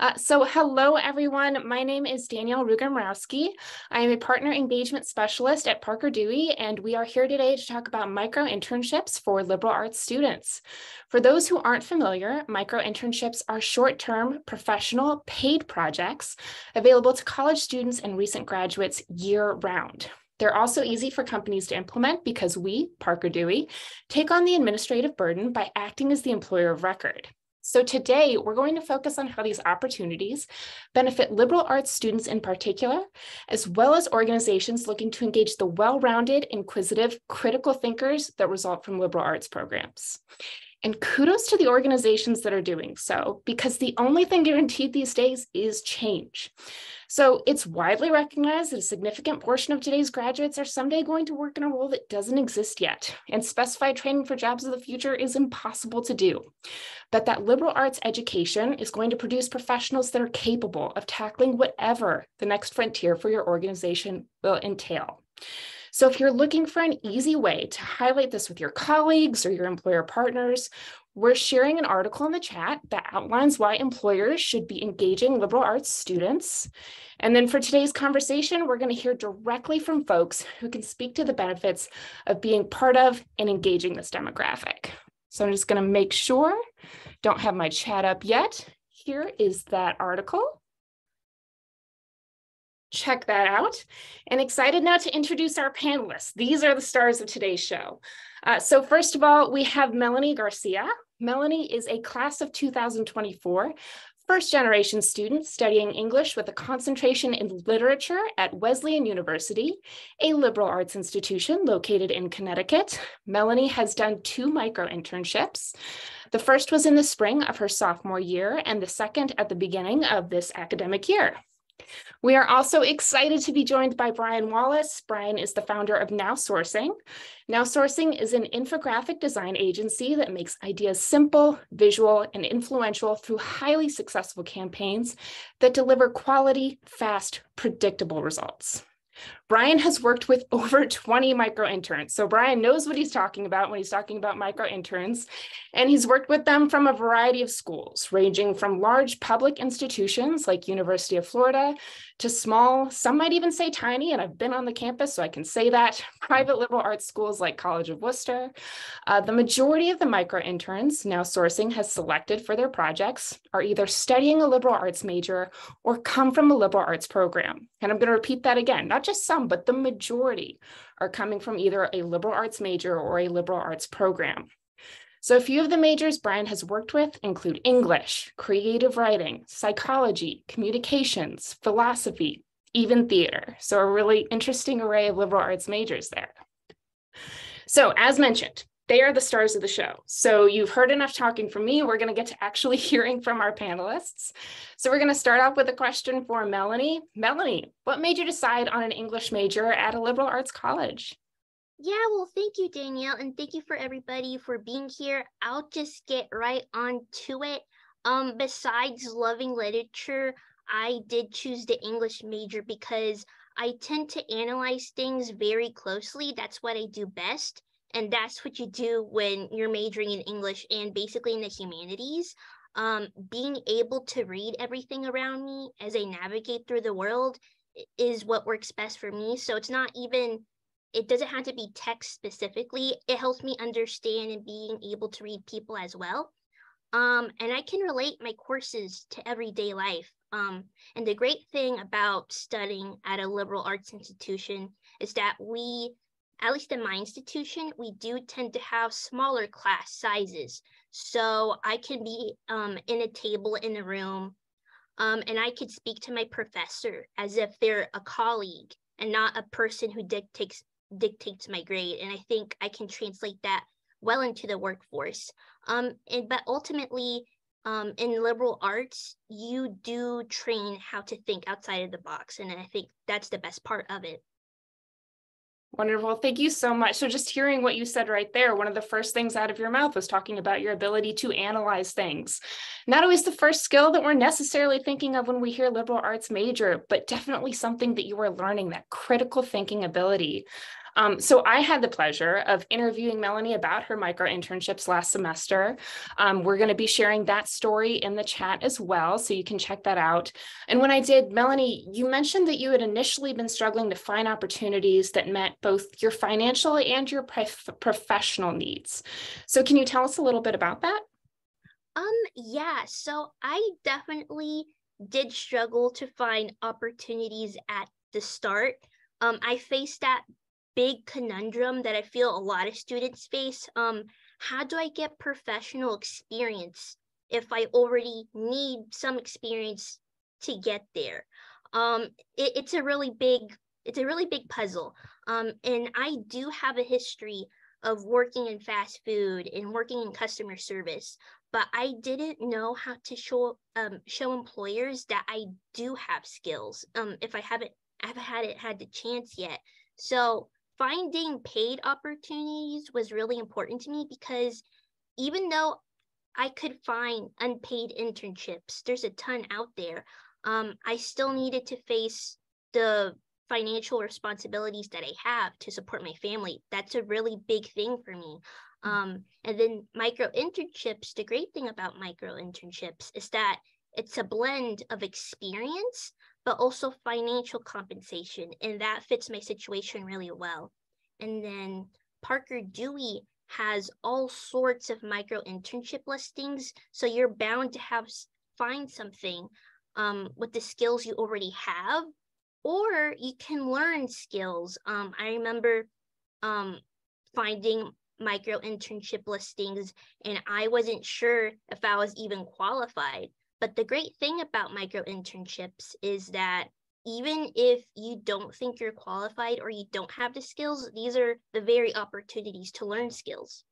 Hello, everyone. My name is Danielle Ruger-Mrowski. I am a partner engagement specialist at Parker Dewey, and we are here today to talk about micro-internships for liberal arts students. For those who aren't familiar, micro-internships are short-term, professional, paid projects available to college students and recent graduates year-round. They're also easy for companies to implement because we, Parker Dewey, take on the administrative burden by acting as the employer of record. So today, we're going to focus on how these opportunities benefit liberal arts students in particular, as well as organizations looking to engage the well-rounded, inquisitive, critical thinkers that result from liberal arts programs. And kudos to the organizations that are doing so, because the only thing guaranteed these days is change. So it's widely recognized that a significant portion of today's graduates are someday going to work in a role that doesn't exist yet, and specified training for jobs of the future is impossible to do. But that liberal arts education is going to produce professionals that are capable of tackling whatever the next frontier for your organization will entail. So if you're looking for an easy way to highlight this with your colleagues or your employer partners, we're sharing an article in the chat that outlines why employers should be engaging liberal arts students. And then for today's conversation, we're going to hear directly from folks who can speak to the benefits of being part of and engaging this demographic. So I'm just going to make sure, don't have my chat up yet. Here is that article. Check that out. And excited now to introduce our panelists. These are the stars of today's show. So first of all, we have Melanie Garcia. Melanie is a class of 2024 first-generation student studying English with a concentration in literature at Wesleyan University, a liberal arts institution located in Connecticut. Melanie has done 2 micro-internships. The first was in the spring of her sophomore year, and the second at the beginning of this academic year. We are also excited to be joined by Brian Wallace. Brian is the founder of Now Sourcing. Now Sourcing is an infographic design agency that makes ideas simple, visual, and influential through highly successful campaigns that deliver quality, fast, predictable results. Brian has worked with over 20 micro-interns. So Brian knows what he's talking about when he's talking about micro-interns, and he's worked with them from a variety of schools, ranging from large public institutions like University of Florida to small, some might even say tiny, and I've been on the campus, so I can say that, private liberal arts schools like College of Worcester. The majority of the micro-interns Now Sourcing has selected for their projects are either studying a liberal arts major or come from a liberal arts program. And I'm going to repeat that again, not just some, but the majority are coming from either a liberal arts major or a liberal arts program. So a few of the majors Brian has worked with include English, creative writing, psychology, communications, philosophy, even theater. So a really interesting array of liberal arts majors there. So as mentioned, they are the stars of the show. So you've heard enough talking from me. We're going to get to actually hearing from our panelists. So we're going to start off with a question for Melanie. Melanie, what made you decide on an English major at a liberal arts college? Yeah, well, thank you, Danielle, and thank you for everybody for being here. I'll just get right on to it. Besides loving literature, I did choose the English major because I tend to analyze things very closely. That's what I do best. And that's what you do when you're majoring in English and basically in the humanities. Being able to read everything around me as I navigate through the world is what works best for me. So it's not even, it doesn't have to be text specifically. It helps me understand and being able to read people as well. And I can relate my courses to everyday life. And the great thing about studying at a liberal arts institution is that we, at least in my institution, we do tend to have smaller class sizes. So I can be in a table in a room and I could speak to my professor as if they're a colleague and not a person who dictates my grade. And I think I can translate that well into the workforce. But ultimately, in liberal arts, you do train how to think outside of the box. And I think that's the best part of it. Wonderful. Thank you so much. So just hearing what you said right there, one of the first things out of your mouth was talking about your ability to analyze things. Not always the first skill that we're necessarily thinking of when we hear liberal arts major, but definitely something that you are learning, that critical thinking ability. So I had the pleasure of interviewing Melanie about her micro-internships last semester. We're going to be sharing that story in the chat as well, so you can check that out. And when I did, Melanie, you mentioned that you had initially been struggling to find opportunities that met both your financial and your professional needs. So can you tell us a little bit about that? Yeah, so I definitely did struggle to find opportunities at the start. I faced that big conundrum that I feel a lot of students face. How do I get professional experience if I already need some experience to get there? It's a really big puzzle. And I do have a history of working in fast food and working in customer service, but I didn't know how to show employers that I do have skills. If I haven't had the chance yet. So finding paid opportunities was really important to me, because even though I could find unpaid internships, there's a ton out there, I still needed to face the financial responsibilities that I have to support my family. That's a really big thing for me. And then micro-internships, the great thing about micro-internships is that it's a blend of experience, but also financial compensation. And that fits my situation really well. And then Parker Dewey has all sorts of micro-internship listings. So you're bound to find something with the skills you already have, or you can learn skills. I remember finding micro-internship listings, and I wasn't sure if I was even qualified. But the great thing about micro-internships is that even if you don't think you're qualified or you don't have the skills, these are the very opportunities to learn skills.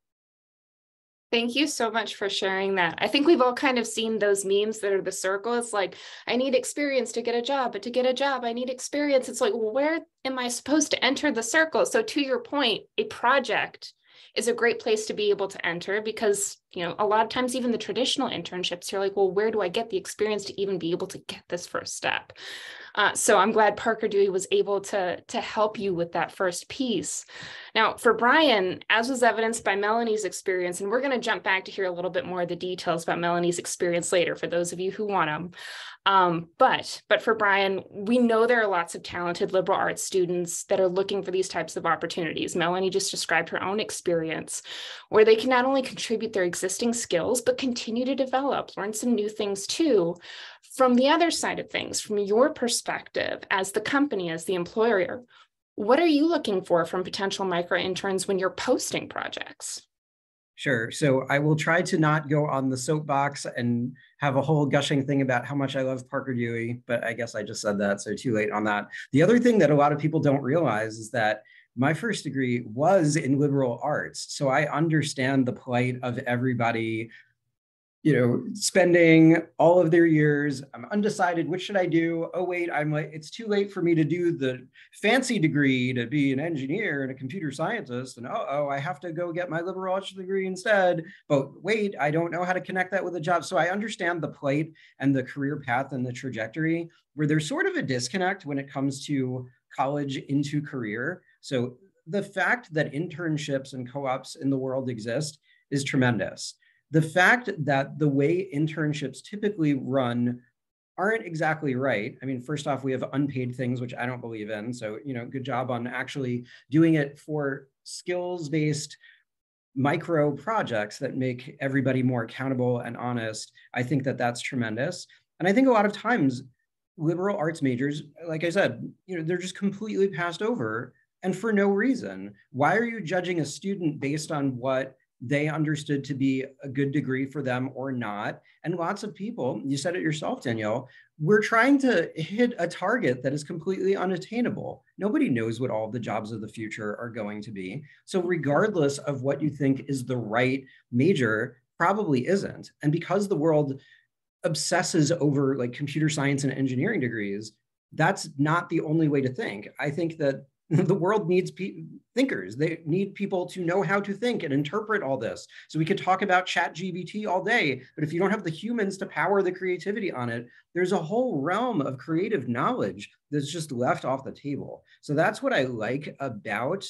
Thank you so much for sharing that. I think we've all kind of seen those memes that are the circle. It's like, I need experience to get a job, but to get a job, I need experience. It's like, well, where am I supposed to enter the circle? So to your point, a project is a great place to be able to enter, because, you know, a lot of times, even the traditional internships, you're like, well, where do I get the experience to even be able to get this first step? So I'm glad Parker Dewey was able to help you with that first piece. Now, for Brian, as was evidenced by Melanie's experience, and we're going to jump back to hear a little bit more of the details about Melanie's experience later for those of you who want them. But for Brian, we know there are lots of talented liberal arts students that are looking for these types of opportunities. Melanie just described her own experience, where they can not only contribute their existing skills, but continue to develop, learn some new things too. From the other side of things, from your perspective as the company, as the employer, what are you looking for from potential micro-interns when you're posting projects? Sure. So I will try to not go on the soapbox and have a whole gushing thing about how much I love Parker Dewey, but I guess I just said that, so too late on that. The other thing that a lot of people don't realize is that my first degree was in liberal arts. So I understand the plight of everybody, you know, spending all of their years. I'm undecided, what should I do? Oh, wait, it's too late for me to do the fancy degree to be an engineer and a computer scientist. And I have to go get my liberal arts degree instead. But wait, I don't know how to connect that with a job. So I understand the plight and the career path and the trajectory, where there's sort of a disconnect when it comes to college into career. So the fact that internships and co-ops in the world exist is tremendous. The fact that the way internships typically run aren't exactly right. I mean, first off, we have unpaid things, which I don't believe in. So, you know, good job on actually doing it for skills-based micro projects that make everybody more accountable and honest. I think that that's tremendous. And I think a lot of times liberal arts majors, like I said, you know, they're just completely passed over, and for no reason. Why are you judging a student based on what they understood to be a good degree for them or not? And lots of people, you said it yourself, Danielle, we're trying to hit a target that is completely unattainable. Nobody knows what all the jobs of the future are going to be. So regardless of what you think is the right major, probably isn't. And because the world obsesses over like computer science and engineering degrees, that's not the only way to think. I think that the world needs thinkers. They need people to know how to think and interpret all this. So we could talk about ChatGPT all day, but if you don't have the humans to power the creativity on it, there's a whole realm of creative knowledge that's just left off the table. So that's what I like about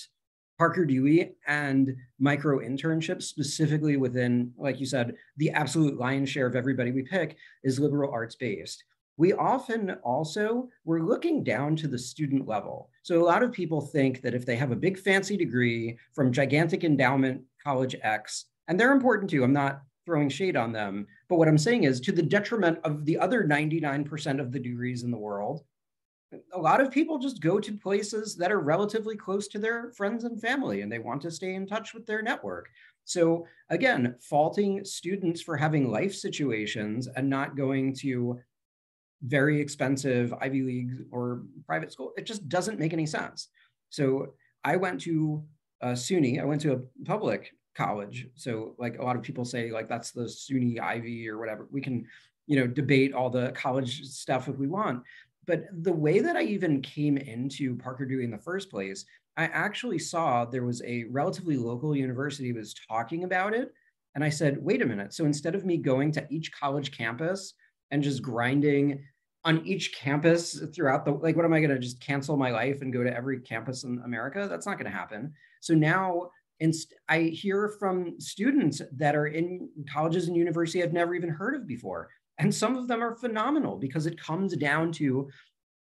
Parker Dewey and micro-internships, specifically within, like you said, the absolute lion's share of everybody we pick is liberal arts based. We often also, we're looking down to the student level. So a lot of people think that if they have a big fancy degree from gigantic endowment college X, and they're important too, I'm not throwing shade on them, but what I'm saying is to the detriment of the other 99% of the degrees in the world, a lot of people just go to places that are relatively close to their friends and family, and they want to stay in touch with their network. So again, faulting students for having life situations and not going to very expensive Ivy League or private school, it just doesn't make any sense. So I went to SUNY, I went to a public college. So like a lot of people say, like, that's the SUNY Ivy or whatever. We can, debate all the college stuff if we want. But the way that I even came into Parker Dewey in the first place, I actually saw there was a relatively local university was talking about it. And I said, wait a minute. So instead of me going to each college campus and just grinding on each campus throughout the, like, what am I going to just cancel my life and go to every campus in America? That's not going to happen. So now I hear from students that are in colleges and university I've never even heard of before. And some of them are phenomenal because it comes down to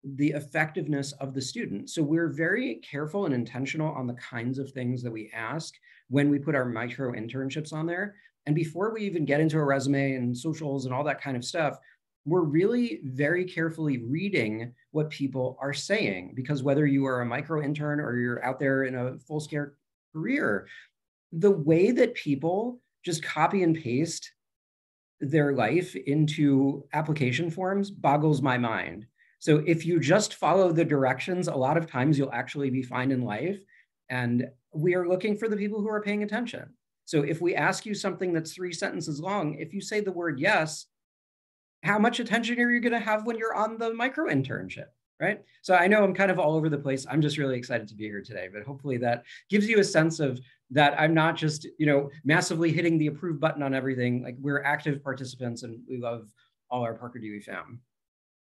the effectiveness of the student. So we're very careful and intentional on the kinds of things that we ask when we put our micro internships on there. And before we even get into a resume and socials and all that kind of stuff, we're really very carefully reading what people are saying, because whether you are a micro intern or you're out there in a full-scale career, the way that people just copy and paste their life into application forms boggles my mind. So if you just follow the directions, a lot of times you'll actually be fine in life. And we are looking for the people who are paying attention. So if we ask you something that's 3 sentences long, if you say the word yes, how much attention are you going to have when you're on the micro internship, right? So I know I'm kind of all over the place. I'm just really excited to be here today, but hopefully that gives you a sense of that I'm not just, massively hitting the approve button on everything. Like, we're active participants and we love all our Parker Dewey fam.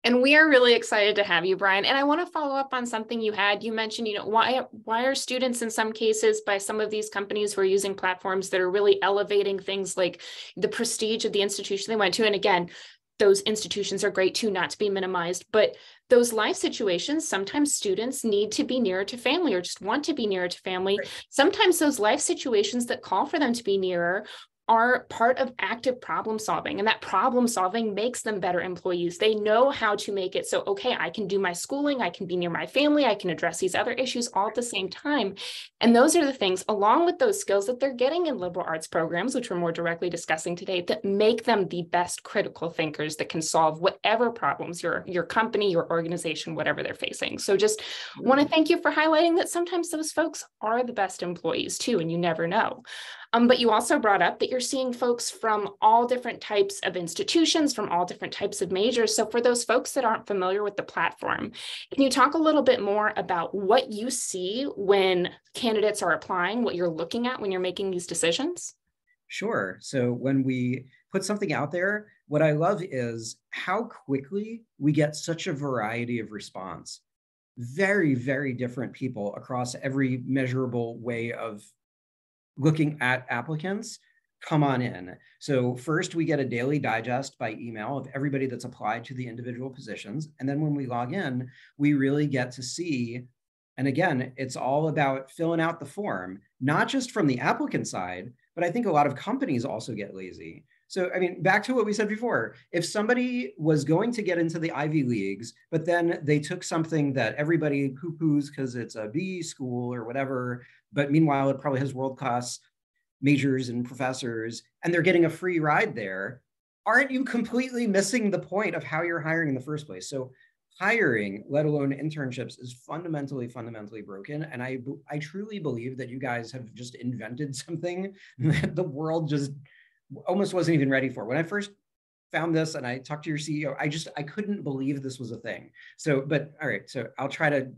And we are really excited to have you, Brian. And I want to follow up on something you had. You mentioned, why are students in some cases by some of these companies who are using platforms that are really elevating things like the prestige of the institution they went to? And again, those institutions are great too, not to be minimized, but those life situations, sometimes students need to be nearer to family or just want to be nearer to family. Right. Sometimes those life situations that call for them to be nearer are part of active problem solving, and that problem solving makes them better employees. They know how to make it so, okay, I can do my schooling, I can be near my family, I can address these other issues all at the same time. And those are the things, along with those skills that they're getting in liberal arts programs, which we're more directly discussing today, that make them the best critical thinkers that can solve whatever problems your company, your organization, whatever they're facing. So just want to thank you for highlighting that sometimes those folks are the best employees too, and you never know. But you also brought up that you're seeing folks from all different types of institutions, from all different types of majors. So for those folks that aren't familiar with the platform, can you talk a little bit more about what you see when candidates are applying, what you're looking at when you're making these decisions? Sure. So when we put something out there, what I love is how quickly we get such a variety of response. Very, very different people across every measurable way of looking at applicants come on in. So first we get a daily digest by email of everybody that's applied to the individual positions. And then when we log in, we really get to see, and again, it's all about filling out the form, not just from the applicant side, but I think a lot of companies also get lazy. So, I mean, back to what we said before, if somebody was going to get into the Ivy Leagues, but then they took something that everybody poo-poos because it's a B school or whatever, but meanwhile, it probably has world-class majors and professors, and they're getting a free ride there, aren't you completely missing the point of how you're hiring in the first place? So hiring, let alone internships, is fundamentally broken. And I truly believe that you guys have just invented something that the world just almost wasn't even ready for. When I first found this and I talked to your CEO, I couldn't believe this was a thing. So, but all right, so I'll try to,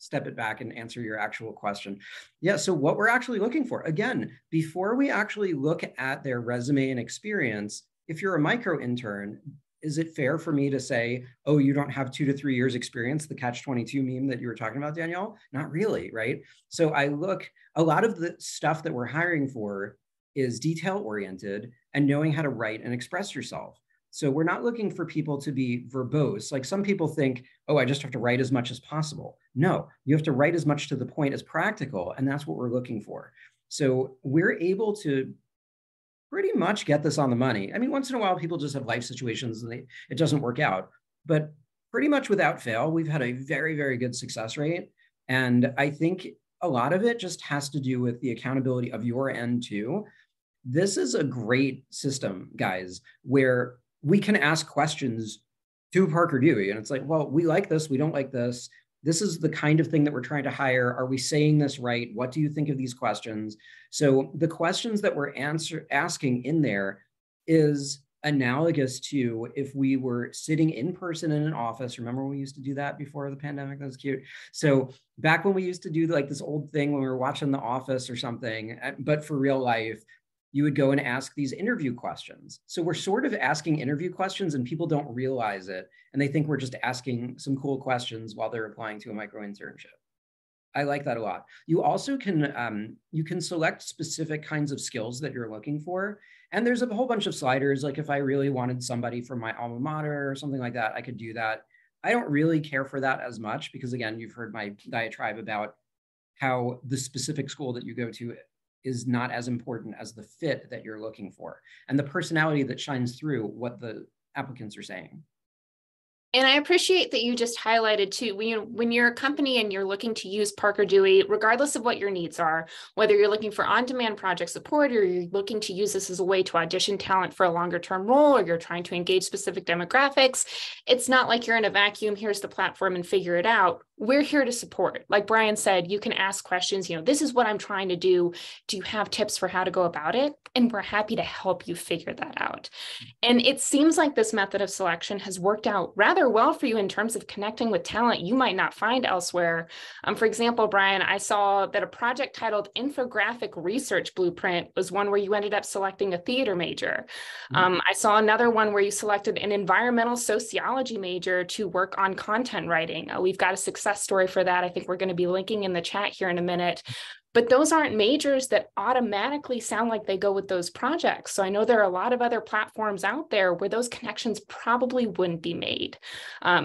step it back and answer your actual question. Yeah, so what we're actually looking for, again, before we actually look at their resume and experience, if you're a micro intern, is it fair for me to say, oh, you don't have 2 to 3 years experience, the catch-22 meme that you were talking about, Danielle? Not really, right? So I look, a lot of the stuff that we're hiring for is detail-oriented and knowing how to write and express yourself. So we're not looking for people to be verbose. Like some people think, oh, I just have to write as much as possible. No, you have to write as much to the point as practical, and that's what we're looking for. So we're able to pretty much get this on the money. I mean, once in a while, people just have life situations and it doesn't work out. But pretty much without fail, we've had a very, very good success rate. And I think a lot of it just has to do with the accountability of your end too. This is a great system, guys, where we can ask questions to Parker Dewey. And it's like, well, we like this, we don't like this. This is the kind of thing that we're trying to hire. Are we saying this right? What do you think of these questions? So the questions that we're asking in there is analogous to if we were sitting in person in an office. Remember when we used to do that before the pandemic? That was cute. So back when we used to do like this old thing when we were watching The Office or something, but for real life, you would go and ask these interview questions. So we're sort of asking interview questions and people don't realize it. And they think we're just asking some cool questions while they're applying to a micro-internship. I like that a lot. You also can, you can select specific kinds of skills that you're looking for. And there's a whole bunch of sliders. Like if I really wanted somebody from my alma mater or something like that, I could do that. I don't really care for that as much because again, you've heard my diatribe about how the specific school that you go to is not as important as the fit that you're looking for and the personality that shines through what the applicants are saying. And I appreciate that you just highlighted too, when you're a company and you're looking to use Parker Dewey, regardless of what your needs are, whether you're looking for on-demand project support or you're looking to use this as a way to audition talent for a longer term role, or you're trying to engage specific demographics, it's not like you're in a vacuum, here's the platform and figure it out. We're here to support. Like Brian said, you can ask questions, this is what I'm trying to do. Do you have tips for how to go about it? And we're happy to help you figure that out. And it seems like this method of selection has worked out rather well for you in terms of connecting with talent you might not find elsewhere. For example, Brian, I saw that a project titled Infographic Research Blueprint was one where you ended up selecting a theater major. I saw another one where you selected an environmental sociology major to work on content writing. We've got a success story for that. I think we're going to be linking in the chat here in a minute. But those aren't majors that automatically sound like they go with those projects. So I know there are a lot of other platforms out there where those connections probably wouldn't be made.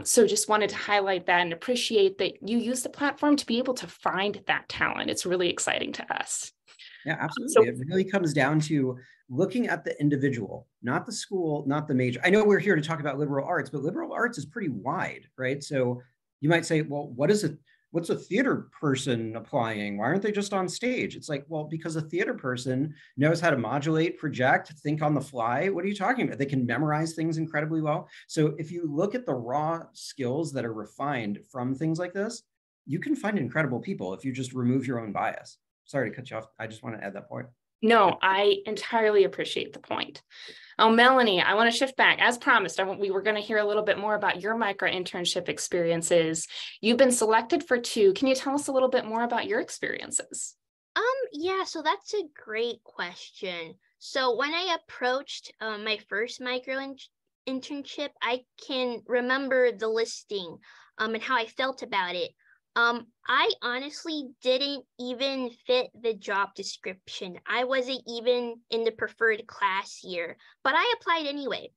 So just wanted to highlight that and appreciate that you use the platform to be able to find that talent. It's really exciting to us. Yeah, absolutely. It really comes down to looking at the individual, not the school, not the major. I know we're here to talk about liberal arts, but liberal arts is pretty wide, right? So you might say, well, what's a theater person applying? Why aren't they just on stage? It's like, well, because a theater person knows how to modulate, project, think on the fly. What are you talking about? They can memorize things incredibly well. So if you look at the raw skills that are refined from things like this, you can find incredible people if you just remove your own bias. Sorry to cut you off. I just want to add that point. No, I entirely appreciate the point. Oh, Melanie, I want to shift back. As promised, we were going to hear a little bit more about your micro-internship experiences. You've been selected for 2. Can you tell us a little bit more about your experiences? Yeah, so that's a great question. So when I approached my first micro-internship, I can remember the listing and how I felt about it. I honestly didn't even fit the job description. I wasn't even in the preferred class year, but I applied anyway.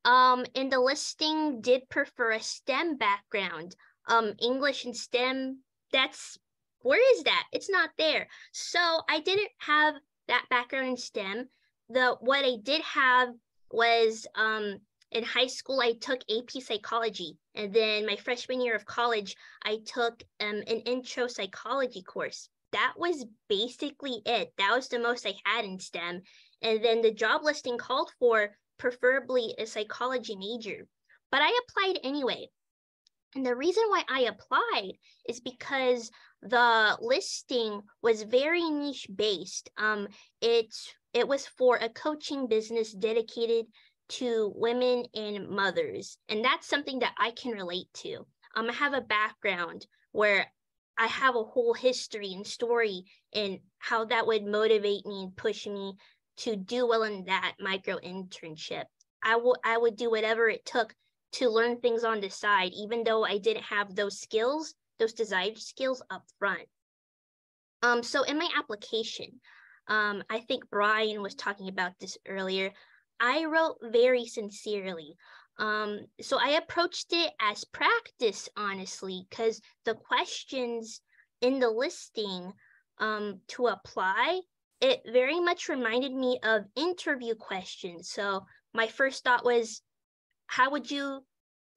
And the listing did prefer a STEM background. English and STEM, where is that? It's not there. So I didn't have that background in STEM. What I did have was in high school, I took AP psychology. And then my freshman year of college, I took an intro psychology course. That was basically it. That was the most I had in STEM. And then the job listing called for preferably a psychology major. But I applied anyway. And the reason why I applied is because the listing was very niche based. It was for a coaching business dedicated to women and mothers. And that's something that I can relate to. I have a background where I have a whole history and story and how that would motivate me and push me to do well in that micro internship. I would do whatever it took to learn things on the side, even though I didn't have those skills, those desired skills up front. So in my application, I think Brian was talking about this earlier, I wrote very sincerely. So I approached it as practice, honestly, because the questions in the listing to apply, it very much reminded me of interview questions. So my first thought was, how would you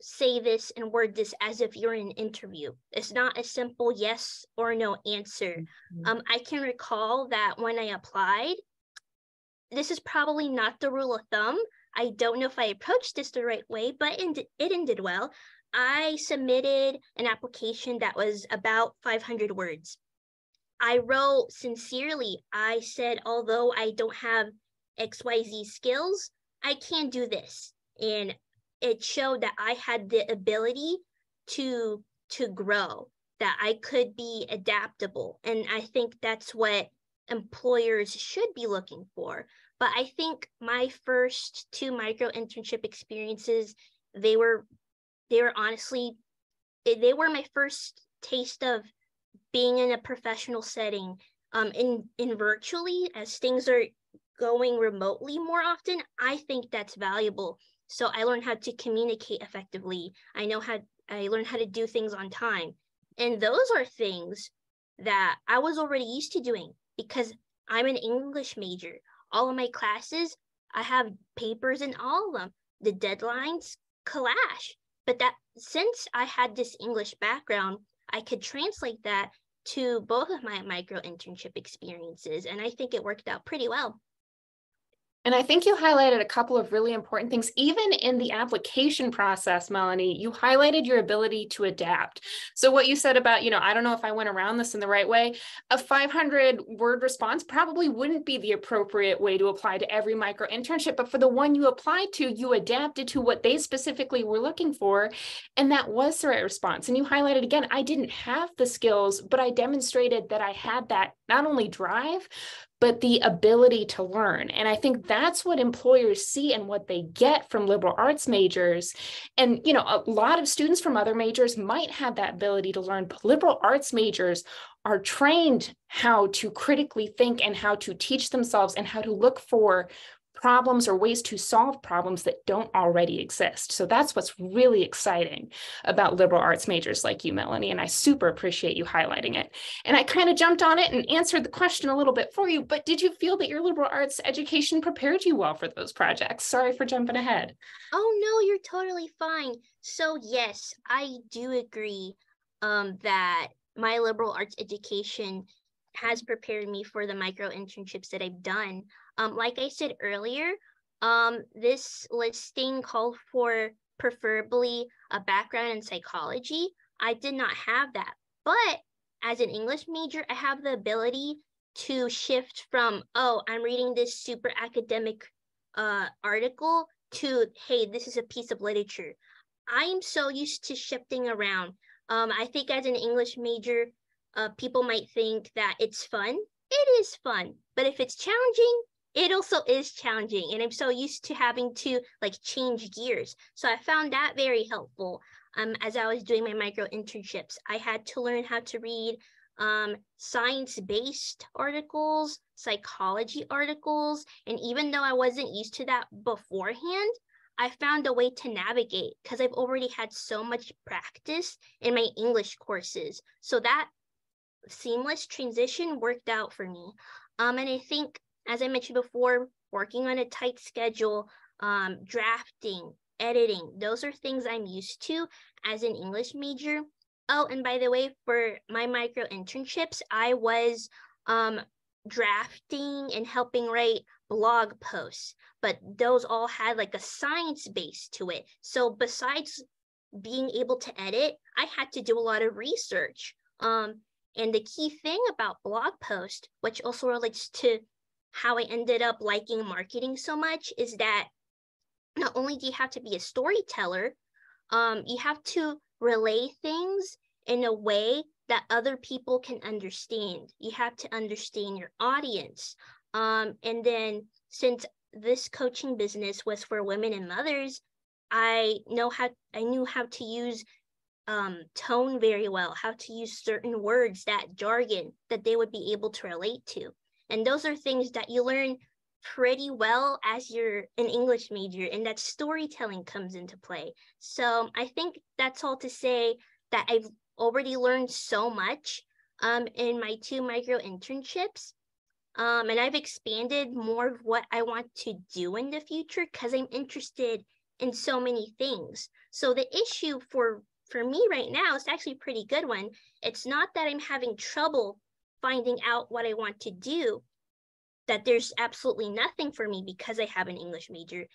say this and word this as if you're in an interview? It's not a simple yes or no answer. I can recall that when I applied, this is probably not the rule of thumb. I don't know if I approached this the right way, but it ended well. I submitted an application that was about 500 words. I wrote sincerely. I said, although I don't have XYZ skills, I can do this. And it showed that I had the ability to grow, that I could be adaptable. And I think that's what employers should be looking for. But I think my first 2 micro-internship experiences, they were honestly, they were my first taste of being in a professional setting. In virtually, as things are going remotely more often, I think that's valuable. So I learned how to communicate effectively. I learned how to do things on time. And those are things that I was already used to doing because I'm an English major. All of my classes, I have papers in all of them. The deadlines clash. But that since I had this English background, I could translate that to both of my micro-internship experiences. And I think it worked out pretty well. And I think you highlighted a couple of really important things. Even in the application process, Melanie, you highlighted your ability to adapt. So what you said about, I don't know if I went around this in the right way, a 500-word response probably wouldn't be the appropriate way to apply to every micro-internship, but for the one you applied to, you adapted to what they specifically were looking for, and that was the right response. And you highlighted again, I didn't have the skills, but I demonstrated that I had that not only drive, but the ability to learn. And I think that's what employers see and what they get from liberal arts majors. And, a lot of students from other majors might have that ability to learn, but liberal arts majors are trained how to critically think and how to teach themselves and how to look for problems or ways to solve problems that don't already exist. So that's what's really exciting about liberal arts majors like you, Melanie, and I super appreciate you highlighting it. And I kind of jumped on it and answered the question a little bit for you, but did you feel that your liberal arts education prepared you well for those projects? Sorry for jumping ahead. Oh, no, you're totally fine. So yes, I do agree that my liberal arts education has prepared me for the micro-internships that I've done. Like I said earlier, this listing called for preferably a background in psychology. I did not have that, but as an English major, I have the ability to shift from, oh, I'm reading this super academic article to, hey, this is a piece of literature. I am so used to shifting around. I think as an English major, people might think that it's fun. It is fun, but if it's challenging, it also is challenging. And I'm so used to having to change gears. So I found that very helpful. As I was doing my micro-internships, I had to learn how to read science-based articles, psychology articles. And even though I wasn't used to that beforehand, I found a way to navigate because I've already had so much practice in my English courses. So that seamless transition worked out for me. And I think, as I mentioned before, working on a tight schedule, drafting, editing, those are things I'm used to as an English major. Oh, and by the way, for my micro-internships, I was drafting and helping write blog posts, but those all had a science base to it. So besides being able to edit, I had to do a lot of research. And the key thing about blog post, which also relates to how I ended up liking marketing so much, is that not only do you have to be a storyteller, you have to relay things in a way that other people can understand. You have to understand your audience. And then since this coaching business was for women and mothers, I knew how to use tone very well, how to use certain words, that jargon that they would be able to relate to. And those are things that you learn pretty well as you're an English major, and that storytelling comes into play. So I think that's all to say that I've already learned so much in my 2 micro-internships. And I've expanded more of what I want to do in the future because I'm interested in so many things. So the issue for me right now is actually a pretty good one. It's not that I'm having trouble finding out what I want to do, that there's absolutely nothing for me because I have an English major.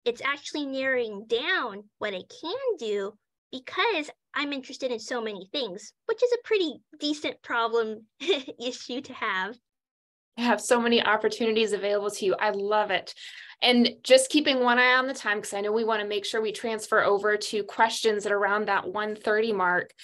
It's actually narrowing down what I can do because I'm interested in so many things, which is a pretty decent problem issue to have. You have so many opportunities available to you. I love it. And just keeping one eye on the time, because I know we want to make sure we transfer over to questions at around that 1:30 mark.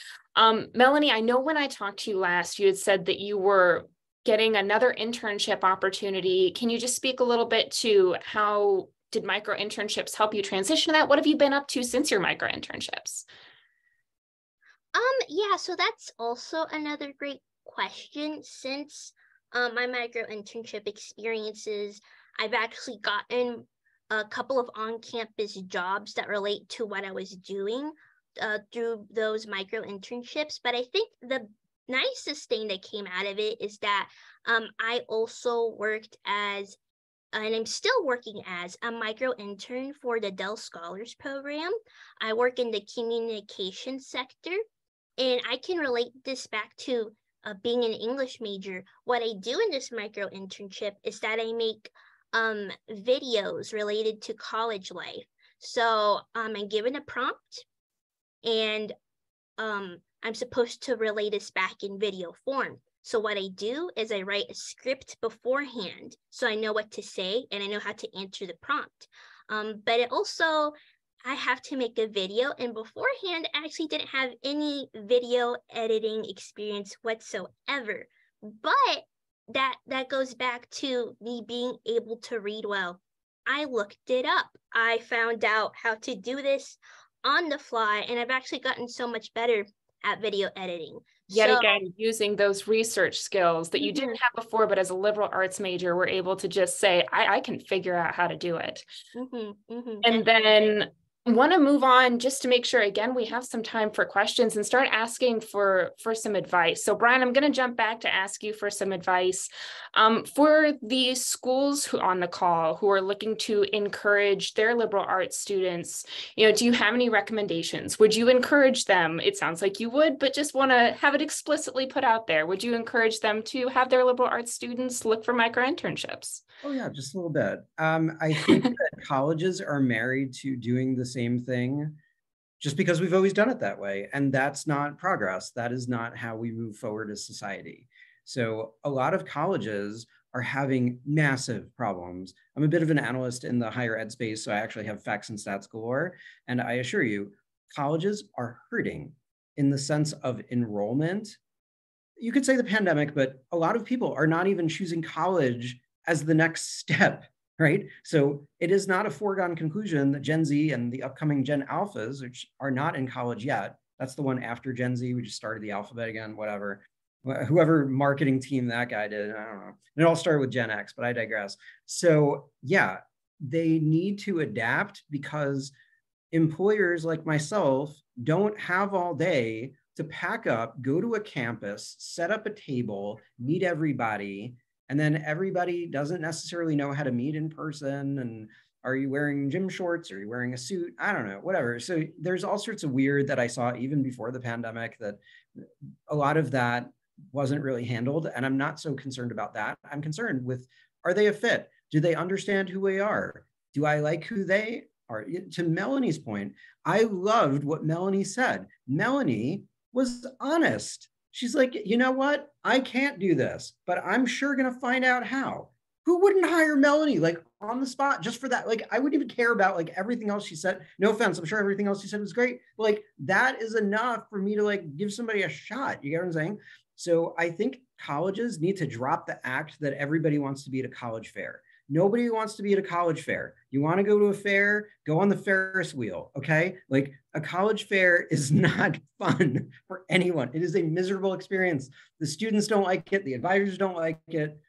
Melanie, I know when I talked to you last, you had said that you were getting another internship opportunity. Can you just speak a little bit to how did micro-internships help you transition to that? What have you been up to since your micro-internships? Yeah, so that's also another great question. Since my micro-internship experiences, I've actually gotten a couple of on-campus jobs that relate to what I was doing through those micro-internships. But I think the nicest thing that came out of it is that I also worked as, and I'm still working as, a micro-intern for the Dell Scholars Program. I work in the communication sector, and I can relate this back to being an English major. What I do in this micro-internship is that I make videos related to college life. So I'm given a prompt, and I'm supposed to relay this back in video form. So what I do is I write a script beforehand so I know what to say and I know how to answer the prompt. But it also, I have to make a video, and beforehand I actually didn't have any video editing experience whatsoever. But that goes back to me being able to read well. I looked it up. I found out how to do this on the fly, and I've actually gotten so much better at video editing. Yet again, using those research skills that you didn't have before, but as a liberal arts major, we're able to just say, I can figure out how to do it. And then want to move on just to make sure, again, we have some time for questions and start asking for some advice. So Brian, I'm going to jump back to ask you for some advice for the schools who on the call who are looking to encourage their liberal arts students. Do you have any recommendations? Would you encourage them? It sounds like you would, but just want to have it explicitly put out there. Would you encourage them to have their liberal arts students look for micro-internships? Oh yeah, just a little bit. I think that colleges are married to doing the same thing just because we've always done it that way. And that's not progress. That is not how we move forward as society. So a lot of colleges are having massive problems. I'm a bit of an analyst in the higher ed space, so I actually have facts and stats galore. And I assure you, colleges are hurting in the sense of enrollment. You could say the pandemic, but a lot of people are not even choosing college as the next step, right? So it is not a foregone conclusion that Gen Z and the upcoming Gen Alphas, which are not in college yet, that's the one after Gen Z, we just started the alphabet again, whatever. Whoever marketing team that guy did, I don't know. And it all started with Gen X, but I digress. So yeah, they need to adapt because employers like myself don't have all day to pack up, go to a campus, set up a table, meet everybody, and then everybody doesn't necessarily know how to meet in person. And are you wearing gym shorts? Are you wearing a suit? I don't know, whatever. So there's all sorts of weird that I saw even before the pandemic, that a lot of that wasn't really handled. And I'm not so concerned about that. I'm concerned with, are they a fit? Do they understand who we are? Do I like who they are? To Melanie's point, I loved what Melanie said. Melanie was honest. She's like, you know what? I can't do this, but I'm sure going to find out how. Who wouldn't hire Melanie like on the spot just for that? Like, I wouldn't even care about like everything else she said. No offense. I'm sure everything else she said was great. But like, that is enough for me to like give somebody a shot. You get what I'm saying? So I think colleges need to drop the act that everybody wants to be at a college fair. Nobody wants to be at a college fair. You want to go to a fair, go on the Ferris wheel, okay? Like a college fair is not fun for anyone. It is a miserable experience. The students don't like it, the advisors don't like it,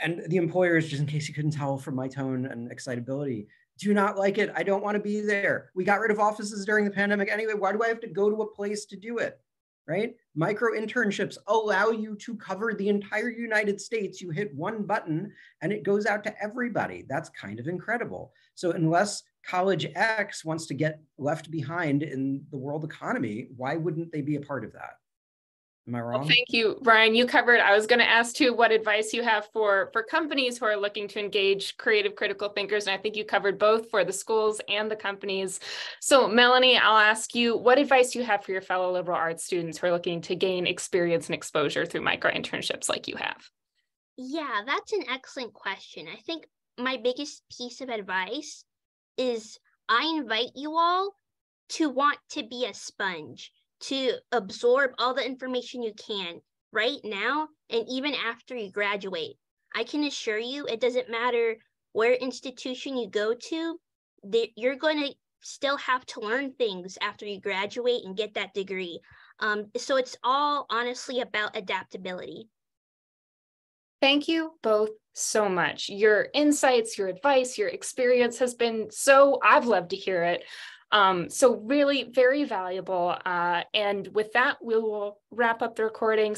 and the employers, just in case you couldn't tell from my tone and excitability, do not like it. I don't want to be there. We got rid of offices during the pandemic anyway. Why do I have to go to a place to do it? Right? Micro-internships allow you to cover the entire United States. You hit one button and it goes out to everybody. That's kind of incredible. So unless College X wants to get left behind in the world economy, why wouldn't they be a part of that? Am I wrong? Well, thank you, Ryan. You covered, I was going to ask too, what advice you have for companies who are looking to engage creative critical thinkers. And I think you covered both for the schools and the companies. So Melanie, I'll ask you, what advice you have for your fellow liberal arts students who are looking to gain experience and exposure through micro-internships like you have? Yeah, that's an excellent question. I think my biggest piece of advice is I invite you all to want to be a sponge, to absorb all the information you can right now and even after you graduate. I can assure you it doesn't matter where institution you go to, you're going to still have to learn things after you graduate and get that degree. So it's all honestly about adaptability. Thank you both so much. Your insights, your advice, your experience has been so, I've loved to hear it. So really very valuable. And with that, we will wrap up the recording.